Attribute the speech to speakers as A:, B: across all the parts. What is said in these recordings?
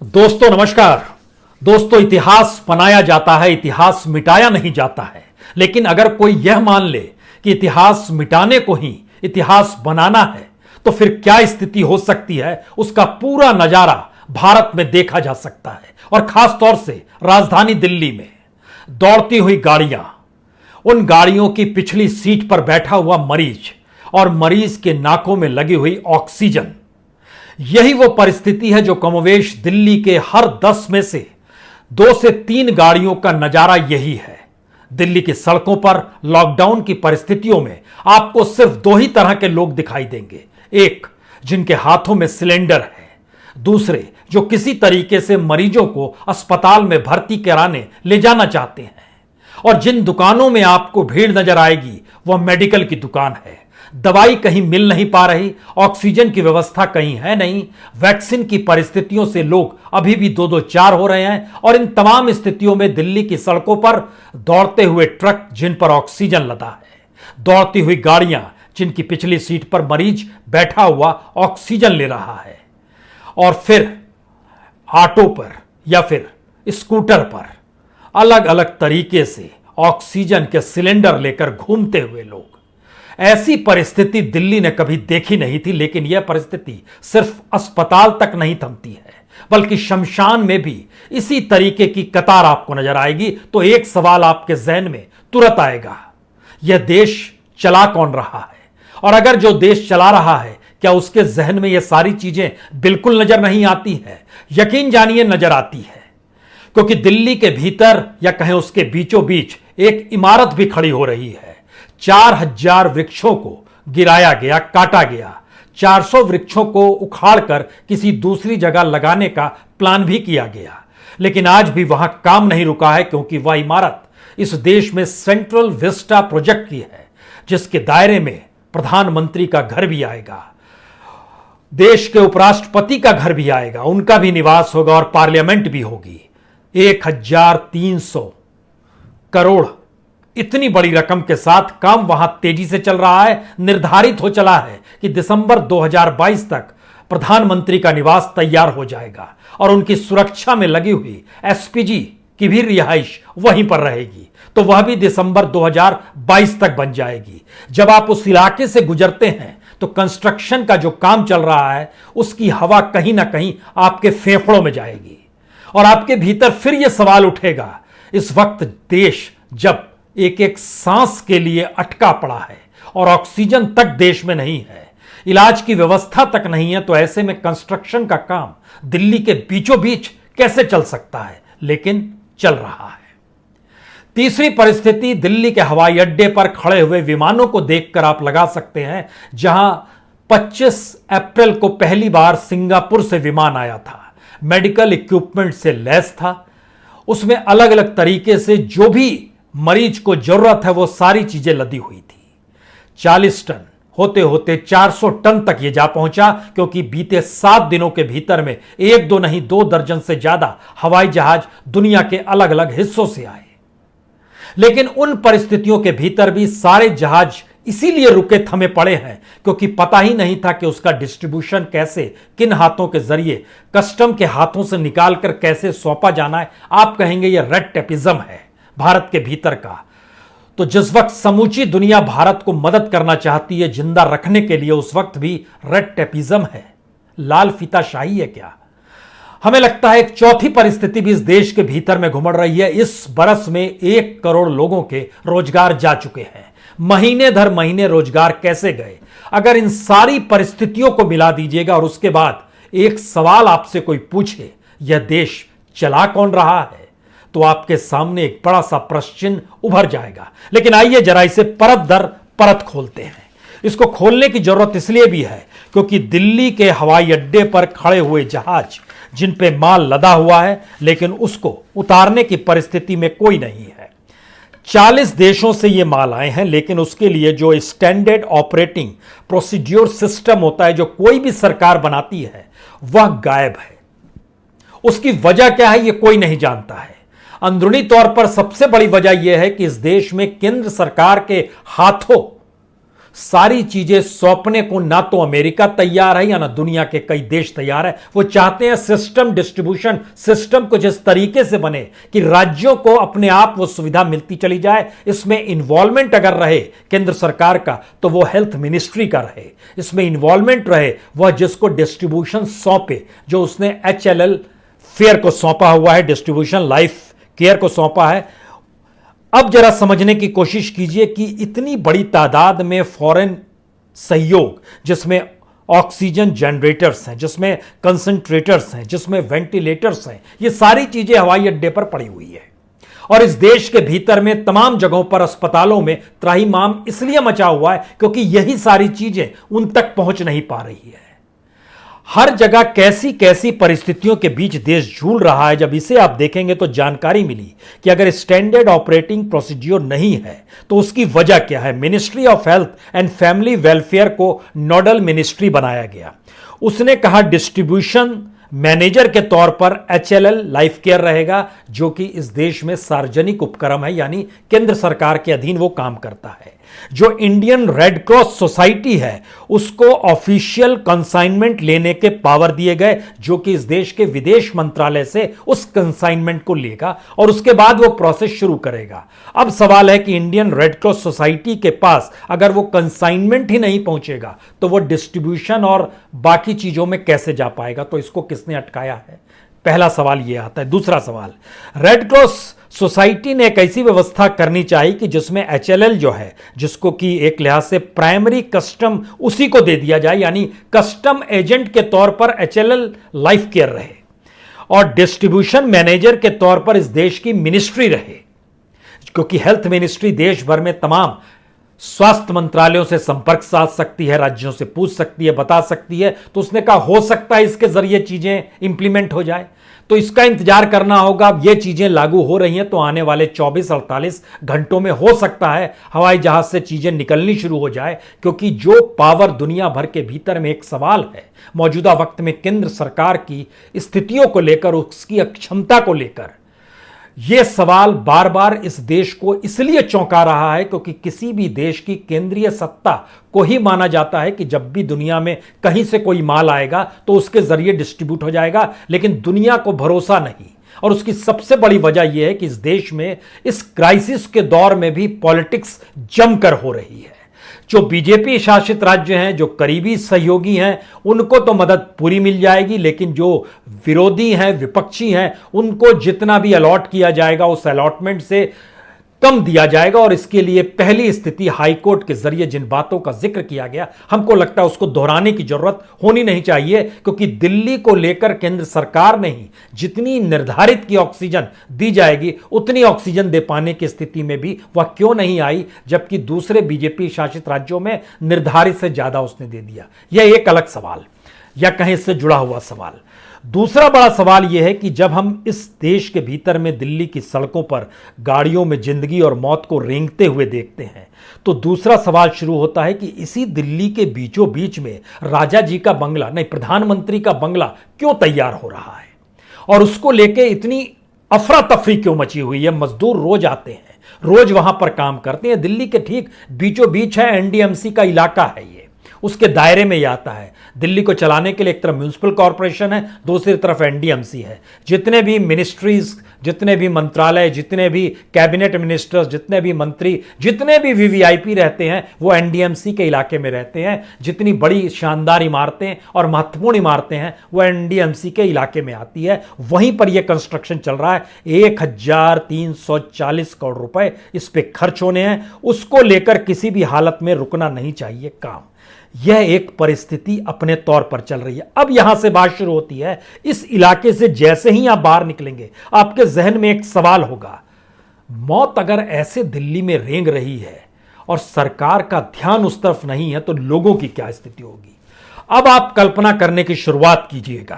A: दोस्तों नमस्कार। दोस्तों, इतिहास बनाया जाता है, इतिहास मिटाया नहीं जाता है। लेकिन अगर कोई यह मान ले कि इतिहास मिटाने को ही इतिहास बनाना है तो फिर क्या स्थिति हो सकती है, उसका पूरा नजारा भारत में देखा जा सकता है। और खास तौर से राजधानी दिल्ली में दौड़ती हुई गाड़ियां, उन गाड़ियों की पिछली सीट पर बैठा हुआ मरीज और मरीज के नाकों में लगी हुई ऑक्सीजन, यही वो परिस्थिति है जो कमोवेश दिल्ली के हर 10 में से 2 से 3 गाड़ियों का नजारा यही है। दिल्ली की सड़कों पर लॉकडाउन की परिस्थितियों में आपको सिर्फ 2 ही तरह के लोग दिखाई देंगे। एक, जिनके हाथों में सिलेंडर है। दूसरे, जो किसी तरीके से मरीजों को अस्पताल में भर्ती कराने ले जाना चाहते हैं। और जिन दुकानों में आपको भीड़ नजर आएगी वह मेडिकल की दुकान है। दवाई कहीं मिल नहीं पा रही, ऑक्सीजन की व्यवस्था कहीं है नहीं, वैक्सीन की परिस्थितियों से लोग अभी भी 2-2-4 हो रहे हैं। और इन तमाम स्थितियों में दिल्ली की सड़कों पर दौड़ते हुए ट्रक जिन पर ऑक्सीजन लदा है, दौड़ती हुई गाड़ियां जिनकी पिछली सीट पर मरीज बैठा हुआ ऑक्सीजन ले रहा है, और फिर ऑटो पर या फिर स्कूटर पर अलग अलग तरीके से ऑक्सीजन के सिलेंडर लेकर घूमते हुए लोग। ऐसी परिस्थिति दिल्ली ने कभी देखी नहीं थी। लेकिन यह परिस्थिति सिर्फ अस्पताल तक नहीं थमती है, बल्कि शमशान में भी इसी तरीके की कतार आपको नजर आएगी। तो एक सवाल आपके जहन में तुरंत आएगा, यह देश चला कौन रहा है? और अगर जो देश चला रहा है, क्या उसके जहन में यह सारी चीजें बिल्कुल नजर नहीं आती है? यकीन जानिए नजर आती है, क्योंकि दिल्ली के भीतर या कहें उसके बीचों बीच एक इमारत भी खड़ी हो रही है। 4000 वृक्षों को गिराया गया, काटा गया। 400 वृक्षों को उखाड़कर किसी दूसरी जगह लगाने का प्लान भी किया गया। लेकिन आज भी वहां काम नहीं रुका है, क्योंकि वह इमारत इस देश में सेंट्रल विस्टा प्रोजेक्ट की है, जिसके दायरे में प्रधानमंत्री का घर भी आएगा, देश के उपराष्ट्रपति का घर भी आएगा, उनका भी निवास होगा और पार्लियामेंट भी होगी। 1300 करोड़, इतनी बड़ी रकम के साथ काम वहां तेजी से चल रहा है। निर्धारित हो चला है कि दिसंबर 2022 तक प्रधानमंत्री का निवास तैयार हो जाएगा और उनकी सुरक्षा में लगी हुई एसपीजी की भी रिहाइश वहीं पर रहेगी। तो वह भी दिसंबर 2022 तक बन जाएगी। जब आप उस इलाके से गुजरते हैं तो कंस्ट्रक्शन का जो काम चल रहा है उसकी हवा कहीं ना कहीं आपके फेफड़ों में जाएगी और आपके भीतर फिर यह सवाल उठेगा, इस वक्त देश जब एक एक सांस के लिए अटका पड़ा है और ऑक्सीजन तक देश में नहीं है, इलाज की व्यवस्था तक नहीं है, तो ऐसे में कंस्ट्रक्शन का काम दिल्ली के बीचों बीच कैसे चल सकता है? लेकिन चल रहा है। तीसरी परिस्थिति दिल्ली के हवाई अड्डे पर खड़े हुए विमानों को देखकर आप लगा सकते हैं, जहां 25 अप्रैल को पहली बार सिंगापुर से विमान आया था, मेडिकल इक्विपमेंट से लैस था, उसमें अलग अलग तरीके से जो भी मरीज को जरूरत है वो सारी चीजें लदी हुई थी। 40 टन होते होते 400 टन तक ये जा पहुंचा, क्योंकि बीते 7 दिनों के भीतर में 1-2 नहीं 2 दर्जन से ज्यादा हवाई जहाज दुनिया के अलग अलग हिस्सों से आए। लेकिन उन परिस्थितियों के भीतर भी सारे जहाज इसीलिए रुके थमे पड़े हैं क्योंकि पता ही नहीं था कि उसका डिस्ट्रीब्यूशन कैसे, किन हाथों के जरिए, कस्टम के हाथों से निकालकर कैसे सौंपा जाना है। आप कहेंगे यह रेड टेपिज्म है भारत के भीतर का। तो जिस वक्त समूची दुनिया भारत को मदद करना चाहती है जिंदा रखने के लिए, उस वक्त भी रेड टेपिज्म है, लाल फीताशाही है क्या? हमें लगता है एक चौथी परिस्थिति भी इस देश के भीतर में घुमड़ रही है। इस बरस में 1 करोड़ लोगों के रोजगार जा चुके हैं। महीने दर महीने रोजगार कैसे गए? अगर इन सारी परिस्थितियों को मिला दीजिएगा और उसके बाद एक सवाल आपसे कोई पूछे, यह देश चला कौन रहा है, तो आपके सामने एक बड़ा सा प्रश्न चिन्ह उभर जाएगा। लेकिन आइए जरा इसे परत दर परत खोलते हैं। इसको खोलने की जरूरत इसलिए भी है क्योंकि दिल्ली के हवाई अड्डे पर खड़े हुए जहाज जिन पे माल लदा हुआ है, लेकिन उसको उतारने की परिस्थिति में कोई नहीं है। 40 देशों से ये माल आए हैं, लेकिन उसके लिए जो स्टैंडर्ड ऑपरेटिंग प्रोसीड्योर सिस्टम होता है, जो कोई भी सरकार बनाती है, वह गायब है। उसकी वजह क्या है, यह कोई नहीं जानता है। अंदरूनी तौर पर सबसे बड़ी वजह यह है कि इस देश में केंद्र सरकार के हाथों सारी चीजें सौंपने को ना तो अमेरिका तैयार है या ना दुनिया के कई देश तैयार है। वो चाहते हैं सिस्टम डिस्ट्रीब्यूशन सिस्टम कुछ इस तरीके से बने कि राज्यों को अपने आप वो सुविधा मिलती चली जाए। इसमें इन्वॉल्वमेंट अगर रहे केंद्र सरकार का तो वो हेल्थ मिनिस्ट्री का रहे, इसमें इन्वॉल्वमेंट रहे वह जिसको डिस्ट्रीब्यूशन सौंपे, जो उसने HLL फेयर को सौंपा हुआ है, डिस्ट्रीब्यूशन लाइफ केयर को सौंपा है। अब जरा समझने की कोशिश कीजिए कि इतनी बड़ी तादाद में फॉरेन सहयोग, जिसमें ऑक्सीजन जनरेटर्स हैं, जिसमें कंसंट्रेटर्स हैं, जिसमें वेंटिलेटर्स हैं, ये सारी चीजें हवाई अड्डे पर पड़ी हुई है। और इस देश के भीतर में तमाम जगहों पर अस्पतालों में त्राहिमाम इसलिए मचा हुआ है क्योंकि यही सारी चीजें उन तक पहुंच नहीं पा रही है। हर जगह कैसी कैसी परिस्थितियों के बीच देश झूल रहा है। जब इसे आप देखेंगे तो जानकारी मिली कि अगर स्टैंडर्ड ऑपरेटिंग प्रोसीड्योर नहीं है तो उसकी वजह क्या है। Ministry of health and family welfare को नोडल मिनिस्ट्री बनाया गया। उसने कहा डिस्ट्रीब्यूशन मैनेजर के तौर पर HLL लाइफ केयर रहेगा, जो कि इस देश में सार्वजनिक उपक्रम है, यानी केंद्र सरकार के अधीन वो काम करता है। जो इंडियन रेड क्रॉस सोसाइटी है उसको ऑफिशियल कंसाइनमेंट लेने के पावर दिए गए, जो कि इस देश के विदेश मंत्रालय से उस कंसाइनमेंट को लेगा और उसके बाद वो प्रोसेस शुरू करेगा। अब सवाल है कि इंडियन रेड क्रॉस सोसाइटी के पास अगर वो कंसाइनमेंट ही नहीं पहुंचेगा तो वो डिस्ट्रीब्यूशन और बाकी चीजों में कैसे जा पाएगा। तो इसको किसने अटकाया है, पहला सवाल ये आता है। दूसरा सवाल, रेड क्रॉस सोसाइटी ने एक ऐसी व्यवस्था करनी चाहिए कि जिसमें HLL जो है, जिसको कि एक लिहाज से प्राइमरी कस्टम उसी को दे दिया जाए, यानी कस्टम एजेंट के तौर पर HLL लाइफ केयर रहे और डिस्ट्रीब्यूशन मैनेजर के तौर पर इस देश की मिनिस्ट्री रहे, क्योंकि हेल्थ मिनिस्ट्री देश भर में तमाम स्वास्थ्य मंत्रालयों से संपर्क साध सकती है, राज्यों से पूछ सकती है, बता सकती है। तो उसने कहा हो सकता है इसके जरिए चीजें इंप्लीमेंट हो जाए, तो इसका इंतजार करना होगा। ये चीजें लागू हो रही हैं तो आने वाले 24-48 घंटों में हो सकता है हवाई जहाज से चीजें निकलनी शुरू हो जाए, क्योंकि जो पावर दुनिया भर के भीतर में एक सवाल है मौजूदा वक्त में केंद्र सरकार की स्थितियों को लेकर, उसकी अक्षमता को लेकर, यह सवाल बार बार इस देश को इसलिए चौंका रहा है क्योंकि किसी भी देश की केंद्रीय सत्ता को ही माना जाता है कि जब भी दुनिया में कहीं से कोई माल आएगा तो उसके जरिए डिस्ट्रीब्यूट हो जाएगा, लेकिन दुनिया को भरोसा नहीं। और उसकी सबसे बड़ी वजह यह है कि इस देश में इस क्राइसिस के दौर में भी पॉलिटिक्स जमकर हो रही है। जो बीजेपी शासित राज्य हैं, जो करीबी सहयोगी हैं, उनको तो मदद पूरी मिल जाएगी, लेकिन जो विरोधी हैं, विपक्षी हैं, उनको जितना भी अलॉट किया जाएगा उस अलॉटमेंट से कम दिया जाएगा। और इसके लिए पहली स्थिति हाईकोर्ट के जरिए जिन बातों का जिक्र किया गया, हमको लगता है उसको दोहराने की जरूरत होनी नहीं चाहिए, क्योंकि दिल्ली को लेकर केंद्र सरकार ने ही जितनी निर्धारित की ऑक्सीजन दी जाएगी उतनी ऑक्सीजन दे पाने की स्थिति में भी वह क्यों नहीं आई, जबकि दूसरे बीजेपी शासित राज्यों में निर्धारित से ज्यादा उसने दे दिया। यह एक अलग सवाल या कहीं इससे जुड़ा हुआ सवाल। दूसरा बड़ा सवाल यह है कि जब हम इस देश के भीतर में दिल्ली की सड़कों पर गाड़ियों में जिंदगी और मौत को रेंगते हुए देखते हैं तो दूसरा सवाल शुरू होता है कि इसी दिल्ली के बीचों बीच में राजा जी का बंगला, नहीं प्रधानमंत्री का बंगला क्यों तैयार हो रहा है और उसको लेके इतनी अफरा तफरी क्यों मची हुई है। मजदूर रोज आते हैं, रोज वहां पर काम करते हैं। दिल्ली के ठीक बीचों बीच है, NDMC का इलाका है, ये उसके दायरे में ही आता है। दिल्ली को चलाने के लिए एक तरफ म्यूनिसिपल कॉरपोरेशन है, दूसरी तरफ NDMC है। जितने भी मिनिस्ट्रीज, जितने भी मंत्रालय, जितने भी कैबिनेट मिनिस्टर्स, जितने भी मंत्री, जितने भी VVIP रहते हैं वो NDMC के इलाके में रहते हैं। जितनी बड़ी शानदार इमारतें और महत्वपूर्ण इमारतें हैं वो NDMC के इलाके में आती है। वहीं पर यह कंस्ट्रक्शन चल रहा है। 1340 करोड़ रुपए इस पे खर्च होने हैं। उसको लेकर किसी भी हालत में रुकना नहीं चाहिए काम। यह एक परिस्थिति अपने तौर पर चल रही है। अब यहां से बात शुरू होती है, इस इलाके से जैसे ही आप बाहर निकलेंगे आपके जहन में एक सवाल होगा, मौत अगर ऐसे दिल्ली में रेंग रही है और सरकार का ध्यान उस तरफ नहीं है तो लोगों की क्या स्थिति होगी। अब आप कल्पना करने की शुरुआत कीजिएगा,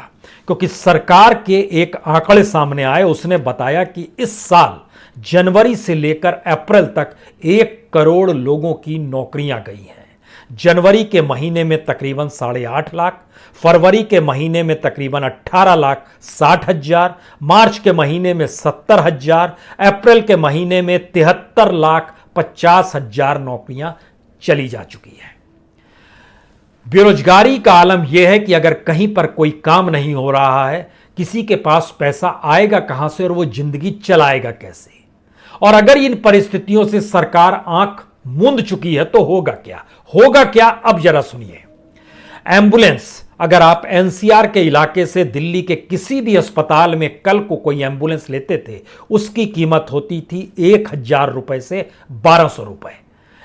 A: क्योंकि सरकार के एक आंकड़े सामने आए। उसने बताया कि इस साल जनवरी से लेकर अप्रैल तक 1 करोड़ लोगों की नौकरियां गई हैं। जनवरी के महीने में तकरीबन 8.5 लाख, फरवरी के महीने में तकरीबन 18,60,000, मार्च के महीने में 70,000, अप्रैल के महीने में 73,50,000 नौकरियां चली जा चुकी है। बेरोजगारी का आलम यह है कि अगर कहीं पर कोई काम नहीं हो रहा है, किसी के पास पैसा आएगा कहां से और वो जिंदगी चलाएगा कैसे? और अगर इन परिस्थितियों से सरकार आंख मूंद चुकी है तो होगा क्या? होगा क्या, अब जरा सुनिए। एम्बुलेंस, अगर आप एनसीआर के इलाके से दिल्ली के किसी भी अस्पताल में कल को कोई एम्बुलेंस लेते थे, उसकी कीमत होती थी 1000 रुपए से 1200 रुपए।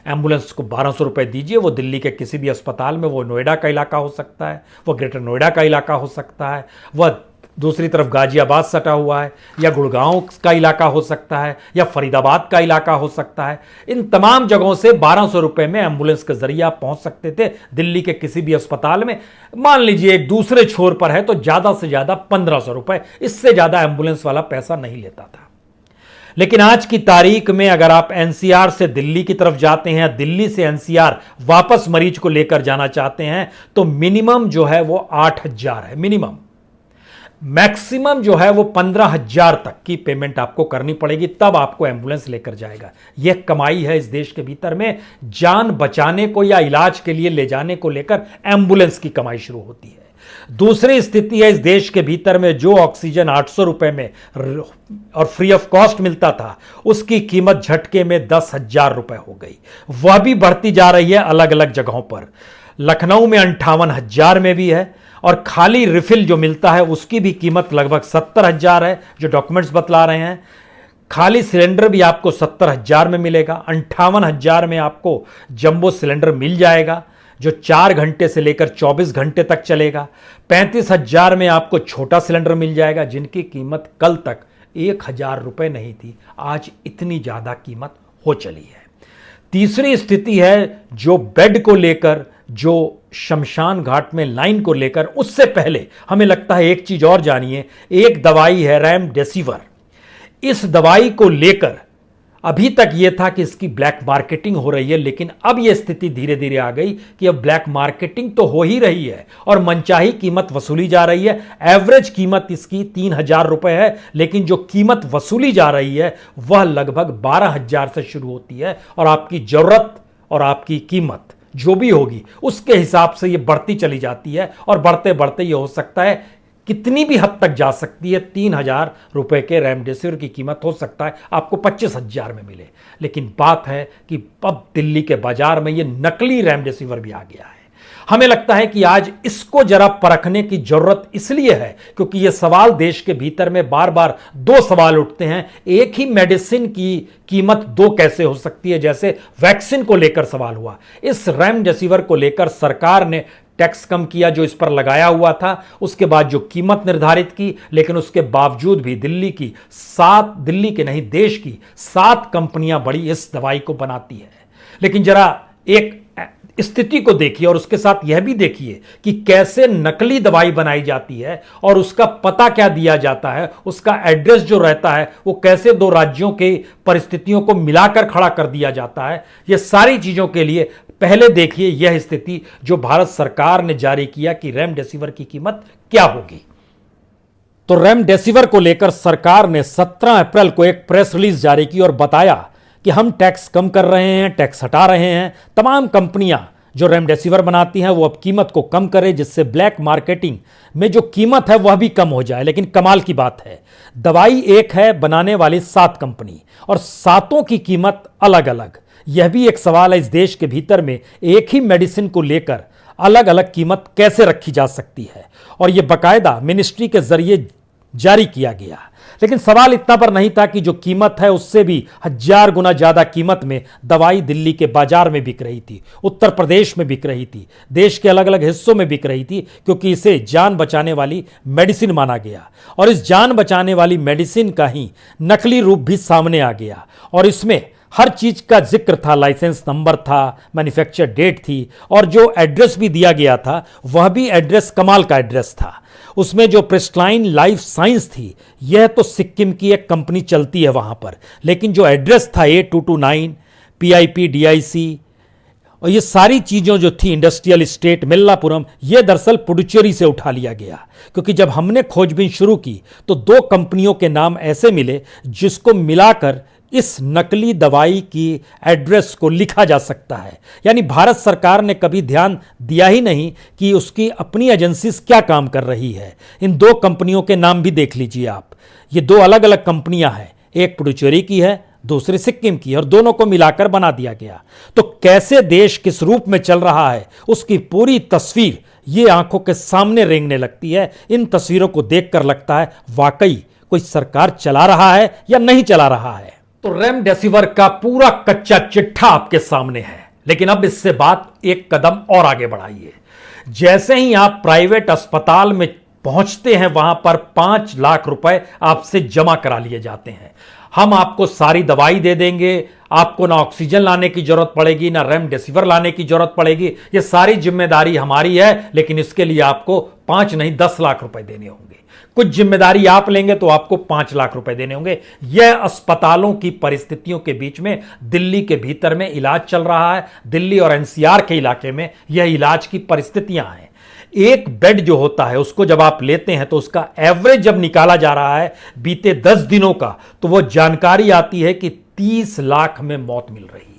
A: एम्बुलेंस को 1200 रुपए दीजिए, वो दिल्ली के किसी भी अस्पताल में, वो नोएडा का इलाका हो सकता है, वो ग्रेटर नोएडा का इलाका हो सकता है, वह दूसरी तरफ गाजियाबाद सटा हुआ है, या गुड़गांव का इलाका हो सकता है, या फरीदाबाद का इलाका हो सकता है। इन तमाम जगहों से 1200 रुपए में एम्बुलेंस के जरिए आप पहुंच सकते थे दिल्ली के किसी भी अस्पताल में। मान लीजिए एक दूसरे छोर पर है तो ज्यादा से ज्यादा 1500 रुपए, इससे ज्यादा एम्बुलेंस वाला पैसा नहीं लेता था। लेकिन आज की तारीख में अगर आप एनसीआर से दिल्ली की तरफ जाते हैं, दिल्ली से एनसीआर वापस मरीज को लेकर जाना चाहते हैं, तो मिनिमम जो है वो 8000 है, मिनिमम। मैक्सिमम जो है वो 15000 तक की पेमेंट आपको करनी पड़ेगी, तब आपको एम्बुलेंस लेकर जाएगा। यह कमाई है इस देश के भीतर में। जान बचाने को या इलाज के लिए ले जाने को लेकर एम्बुलेंस की कमाई शुरू होती है। दूसरी स्थिति है इस देश के भीतर में जो ऑक्सीजन 800 रुपए में और फ्री ऑफ कॉस्ट मिलता था, उसकी कीमत झटके में 10,000 रुपए हो गई। वह भी बढ़ती जा रही है अलग अलग जगहों पर। लखनऊ में 58,000 में भी है, और खाली रिफिल जो मिलता है उसकी भी कीमत लगभग 70,000 है, जो डॉक्यूमेंट्स बतला रहे हैं। खाली सिलेंडर भी आपको 70,000 में मिलेगा। 58,000 में आपको जंबो सिलेंडर मिल जाएगा जो 4 घंटे से लेकर 24 घंटे तक चलेगा। 35,000 में आपको छोटा सिलेंडर मिल जाएगा, जिनकी कीमत कल तक 1,000 रुपए नहीं थी, आज इतनी ज्यादा कीमत हो चली है। तीसरी स्थिति है जो बेड को लेकर, जो शमशान घाट में लाइन को लेकर। उससे पहले हमें लगता है एक चीज और जानिए। एक दवाई है रेमडेसिविर। इस दवाई को लेकर अभी तक यह था कि इसकी ब्लैक मार्केटिंग हो रही है, लेकिन अब यह स्थिति धीरे धीरे आ गई कि अब ब्लैक मार्केटिंग तो हो ही रही है और मनचाही कीमत वसूली जा रही है। एवरेज कीमत इसकी 3,000 रुपए है, लेकिन जो कीमत वसूली जा रही है वह लगभग 12,000 से शुरू होती है, और आपकी जरूरत और आपकी कीमत जो भी होगी उसके हिसाब से यह बढ़ती चली जाती है, और बढ़ते बढ़ते यह हो सकता है कितनी भी हद तक जा सकती है। 3,000 रुपए के रेमडेसिविर की कीमत हो सकता है आपको 25,000 में मिले। लेकिन बात है कि अब दिल्ली के बाजार में यह नकली रेमडेसिविर भी आ गया है। हमें लगता है कि आज इसको जरा परखने की जरूरत इसलिए है क्योंकि यह सवाल देश के भीतर में बार बार 2 सवाल उठते हैं। एक ही मेडिसिन की कीमत 2 कैसे हो सकती है? जैसे वैक्सीन को लेकर सवाल हुआ, इस रेमडेसिविर को लेकर सरकार ने टैक्स कम किया जो इस पर लगाया हुआ था, उसके बाद जो कीमत निर्धारित की, लेकिन उसके बावजूद भी दिल्ली के नहीं देश की 7 कंपनियां बड़ी इस दवाई को बनाती है। लेकिन जरा एक स्थिति को देखिए और उसके साथ यह भी देखिए कि कैसे नकली दवाई बनाई जाती है और उसका पता क्या दिया जाता है, उसका एड्रेस जो रहता है वो कैसे 2 राज्यों के परिस्थितियों को मिलाकर खड़ा कर दिया जाता है। यह सारी चीजों के लिए पहले देखिए यह स्थिति जो भारत सरकार ने जारी किया कि रेमडेसिविर की कीमत क्या होगी। तो रेमडेसिविर को लेकर सरकार ने 17 अप्रैल को एक प्रेस रिलीज जारी की और बताया कि हम टैक्स कम कर रहे हैं, टैक्स हटा रहे हैं। तमाम कंपनियां जो रेमडेसिविर बनाती हैं वो अब कीमत को कम करें, जिससे ब्लैक मार्केटिंग में जो कीमत है वह भी कम हो जाए। लेकिन कमाल की बात है, दवाई एक है, बनाने वाली 7 कंपनी, और 7 की कीमत अलग अलग। यह भी एक सवाल है इस देश के भीतर में एक ही मेडिसिन को लेकर अलग अलग कीमत कैसे रखी जा सकती है, और यह बाकायदा मिनिस्ट्री के जरिए जारी किया गया। लेकिन सवाल इतना पर नहीं था कि जो कीमत है उससे भी 1000 गुना ज्यादा कीमत में दवाई दिल्ली के बाजार में बिक रही थी, उत्तर प्रदेश में बिक रही थी, देश के अलग अलग हिस्सों में बिक रही थी, क्योंकि इसे जान बचाने वाली मेडिसिन माना गया। और इस जान बचाने वाली मेडिसिन का ही नकली रूप भी सामने आ गया, और इसमें हर चीज का जिक्र था, लाइसेंस नंबर था, मैन्युफैक्चर डेट थी, और जो एड्रेस भी दिया गया था वह भी एड्रेस कमाल का एड्रेस था। उसमें जो प्रिस्टलाइन लाइफ साइंस थी, यह तो सिक्किम की एक कंपनी चलती है वहां पर, लेकिन जो एड्रेस था A229 PIP DIC और ये सारी चीज़ों जो थी, इंडस्ट्रियल स्टेट मिल्लापुरम, ये दरअसल पुडुचेरी से उठा लिया गया। क्योंकि जब हमने खोजबीन शुरू की तो 2 कंपनियों के नाम ऐसे मिले जिसको मिलाकर इस नकली दवाई की एड्रेस को लिखा जा सकता है। यानी भारत सरकार ने कभी ध्यान दिया ही नहीं कि उसकी अपनी एजेंसीज क्या काम कर रही है। इन दो कंपनियों के नाम भी देख लीजिए आप, ये दो अलग अलग कंपनियां हैं, एक पुडुचेरी की है, दूसरी सिक्किम की, और दोनों को मिलाकर बना दिया गया। तो कैसे देश किस रूप में चल रहा है उसकी पूरी तस्वीर ये आंखों के सामने रेंगने लगती है। इन तस्वीरों को देखकर लगता है वाकई कोई सरकार चला रहा है या नहीं चला रहा है। तो रेमडेसिविर का पूरा कच्चा चिट्ठा आपके सामने है, लेकिन अब इससे बात एक कदम और आगे बढ़ाइए। जैसे ही आप प्राइवेट अस्पताल में पहुंचते हैं, वहां पर 5 लाख रुपए आपसे जमा करा लिए जाते हैं। हम आपको सारी दवाई दे देंगे, आपको ना ऑक्सीजन लाने की जरूरत पड़ेगी, ना रेमडेसिविर लाने की जरूरत पड़ेगी, ये सारी जिम्मेदारी हमारी है, लेकिन इसके लिए आपको 5 नहीं 10 लाख रुपए देने होंगे। कुछ जिम्मेदारी आप लेंगे तो आपको 5 लाख रुपए देने होंगे। यह अस्पतालों की परिस्थितियों के बीच में दिल्ली के भीतर में इलाज चल रहा है। दिल्ली और एनसीआर के इलाके में यह इलाज की परिस्थितियां हैं। एक बेड जो होता है उसको जब आप लेते हैं तो उसका एवरेज जब निकाला जा रहा है बीते 10 दिनों का, तो वो जानकारी आती है कि 30 लाख में मौत मिल रही है।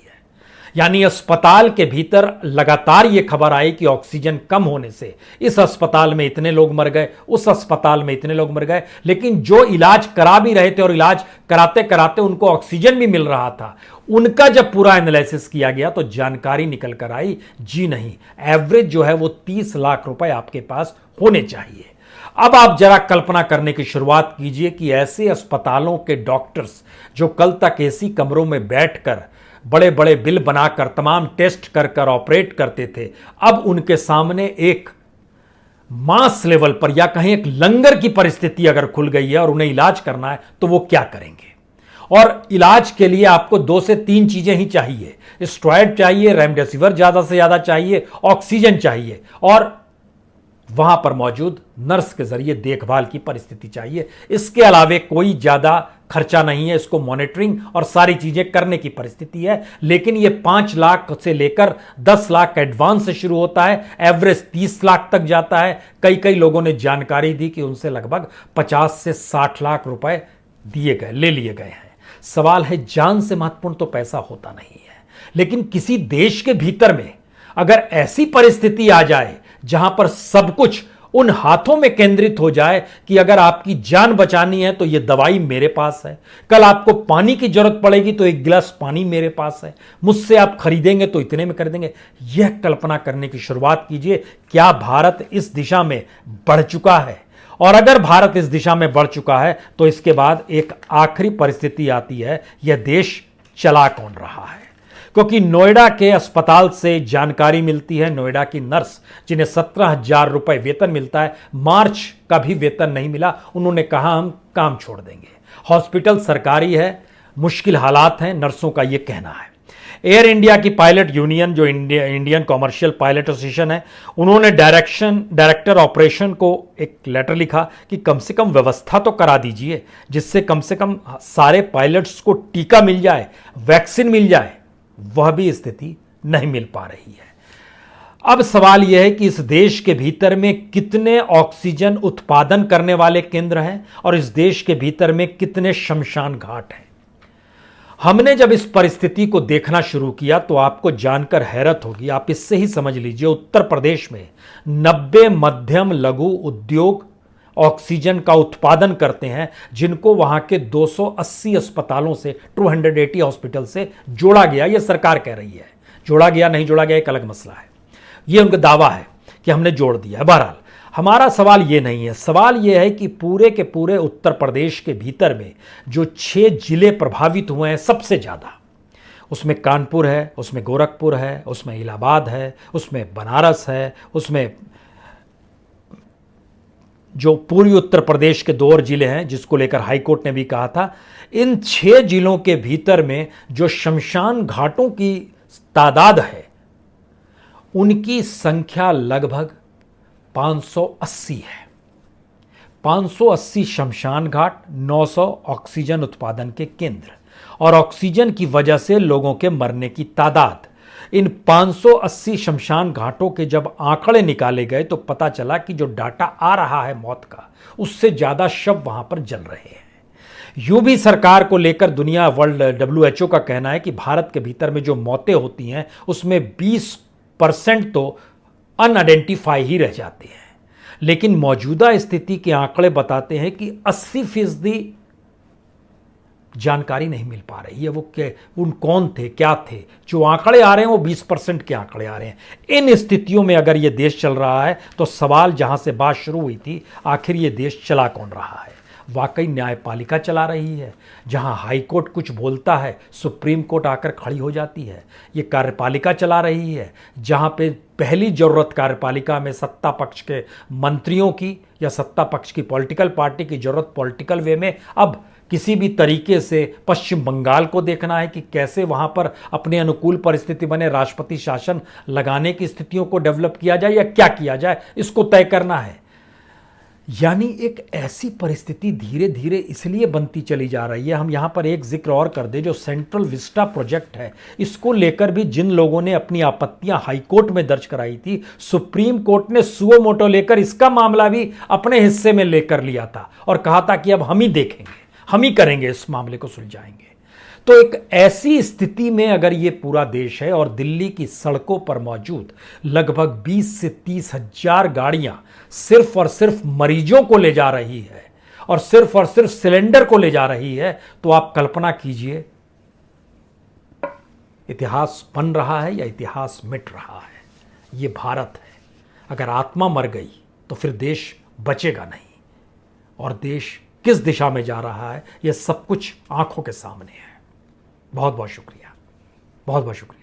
A: यानी अस्पताल के भीतर लगातार ये खबर आई कि ऑक्सीजन कम होने से इस अस्पताल में इतने लोग मर गए, उस अस्पताल में इतने लोग मर गए। लेकिन जो इलाज करा भी रहे थे और इलाज कराते कराते उनको ऑक्सीजन भी मिल रहा था, उनका जब पूरा एनालिसिस किया गया तो जानकारी निकल कर आई, जी नहीं, एवरेज जो है वो 30 लाख रुपए आपके पास होने चाहिए। अब आप जरा कल्पना करने की शुरुआत कीजिए कि ऐसे अस्पतालों के डॉक्टर्स जो कल तक एसी कमरों में बैठकर बड़े बड़े बिल बनाकर तमाम टेस्ट कर कर ऑपरेट करते थे, अब उनके सामने एक मास लेवल पर या कहीं एक लंगर की परिस्थिति अगर खुल गई है और उन्हें इलाज करना है तो वो क्या करेंगे। और इलाज के लिए आपको 2 से 3 चीजें ही चाहिए, स्टेरॉइड चाहिए, रेमडेसिविर ज्यादा से ज्यादा चाहिए, ऑक्सीजन चाहिए, और वहां पर मौजूद नर्स के जरिए देखभाल की परिस्थिति चाहिए। इसके अलावे कोई ज्यादा खर्चा नहीं है, इसको मॉनिटरिंग और सारी चीजें करने की परिस्थिति है। लेकिन यह 5 लाख से लेकर 10 लाख एडवांस से शुरू होता है, एवरेज 30 लाख तक जाता है। कई कई लोगों ने जानकारी दी कि उनसे लगभग 50 से 60 लाख रुपए ले लिए गए हैं। सवाल है, जान से महत्वपूर्ण तो पैसा होता नहीं है, लेकिन किसी देश के भीतर में अगर ऐसी परिस्थिति आ जाए जहां पर सब कुछ उन हाथों में केंद्रित हो जाए कि अगर आपकी जान बचानी है तो यह दवाई मेरे पास है, कल आपको पानी की जरूरत पड़ेगी तो एक गिलास पानी मेरे पास है, मुझसे आप खरीदेंगे तो इतने में कर देंगे। यह कल्पना करने की शुरुआत कीजिए, क्या भारत इस दिशा में बढ़ चुका है? और अगर भारत इस दिशा में बढ़ चुका है तो इसके बाद एक आखिरी परिस्थिति आती है, यह देश चला कौन रहा है? क्योंकि नोएडा के अस्पताल से जानकारी मिलती है, नोएडा की नर्स जिन्हें 17,000 रुपए वेतन मिलता है, मार्च का भी वेतन नहीं मिला। उन्होंने कहा हम काम छोड़ देंगे। हॉस्पिटल सरकारी है, मुश्किल हालात हैं, नर्सों का यह कहना है। एयर इंडिया की पायलट यूनियन जो इंडियन कॉमर्शियल पायलट एसोसिएशन है, उन्होंने डायरेक्टर ऑपरेशन को एक लेटर लिखा कि कम से कम व्यवस्था तो करा दीजिए जिससे कम से कम सारे पायलट्स को टीका मिल जाए, वैक्सीन मिल जाए। वह भी स्थिति नहीं मिल पा रही है। अब सवाल यह है कि इस देश के भीतर में कितने ऑक्सीजन उत्पादन करने वाले केंद्र हैं और इस देश के भीतर में कितने शमशान घाट हैं। हमने जब इस परिस्थिति को देखना शुरू किया तो आपको जानकर हैरत होगी। आप इससे ही समझ लीजिए, उत्तर प्रदेश में 90 मध्यम लघु उद्योग ऑक्सीजन का उत्पादन करते हैं, जिनको वहां के 280 अस्पतालों से 280 हॉस्पिटल से जोड़ा गया। यह सरकार कह रही है, जोड़ा गया नहीं जोड़ा गया एक अलग मसला है। यह उनका दावा है कि हमने जोड़ दिया है। बहरहाल हमारा सवाल यह नहीं है, सवाल यह है कि पूरे के पूरे उत्तर प्रदेश के भीतर में जो 6 जिले प्रभावित हुए हैं सबसे ज्यादा, उसमें कानपुर है, उसमें गोरखपुर है, उसमें इलाहाबाद है, उसमें बनारस है, उसमें जो पूर्वी उत्तर प्रदेश के 2 और जिले हैं जिसको लेकर हाईकोर्ट ने भी कहा था। इन 6 जिलों के भीतर में जो शमशान घाटों की तादाद है उनकी संख्या लगभग 580 है। 580 शमशान घाट, 900 ऑक्सीजन उत्पादन के केंद्र, और ऑक्सीजन की वजह से लोगों के मरने की तादाद। इन 580 शमशान घाटों के जब आंकड़े निकाले गए तो पता चला कि जो डाटा आ रहा है मौत का, उससे ज्यादा शव वहां पर जल रहे हैं। यूं भी सरकार को लेकर दुनिया वर्ल्ड WHO का कहना है कि भारत के भीतर में जो मौतें होती हैं उसमें 20% तो अनआइडेंटिफाई ही रह जाते हैं। लेकिन मौजूदा स्थिति के आंकड़े बताते हैं कि 80% जानकारी नहीं मिल पा रही है। उन कौन थे, क्या थे। जो आंकड़े आ रहे हैं वो 20% के आंकड़े आ रहे हैं। इन स्थितियों में अगर ये देश चल रहा है तो सवाल जहां से बात शुरू हुई थी, आखिर ये देश चला कौन रहा है। वाकई न्यायपालिका चला रही है? जहां हाई कोर्ट कुछ बोलता है सुप्रीम कोर्ट आकर खड़ी हो जाती है। ये कार्यपालिका चला रही है जहां पे पहली जरूरत कार्यपालिका में सत्ता पक्ष के मंत्रियों की या सत्ता पक्ष की पॉलिटिकल पार्टी की जरूरत पॉलिटिकल वे में अब किसी भी तरीके से पश्चिम बंगाल को देखना है कि कैसे वहां पर अपने अनुकूल परिस्थिति बने, राष्ट्रपति शासन लगाने की स्थितियों को डेवलप किया जाए या क्या किया जाए, इसको तय करना है। यानी एक ऐसी परिस्थिति धीरे धीरे इसलिए बनती चली जा रही है। हम यहां पर एक जिक्र और कर दें, जो सेंट्रल विस्टा प्रोजेक्ट है, इसको लेकर भी जिन लोगों ने अपनी आपत्तियां हाईकोर्ट में दर्ज कराई थी, सुप्रीम कोर्ट ने सुओ मोटो लेकर इसका मामला भी अपने हिस्से में लेकर लिया था और कहा था कि अब हम ही देखेंगे, हम ही करेंगे, इस मामले को सुलझाएंगे। तो एक ऐसी स्थिति में अगर ये पूरा देश है और दिल्ली की सड़कों पर मौजूद लगभग 20 से 30 हजार गाड़ियां सिर्फ और सिर्फ मरीजों को ले जा रही है और सिर्फ सिलेंडर को ले जा रही है, तो आप कल्पना कीजिए इतिहास बन रहा है या इतिहास मिट रहा है। ये भारत है। अगर आत्मा मर गई तो फिर देश बचेगा नहीं, और देश किस दिशा में जा रहा है यह सब कुछ आंखों के सामने है। बहुत बहुत शुक्रिया, बहुत बहुत शुक्रिया।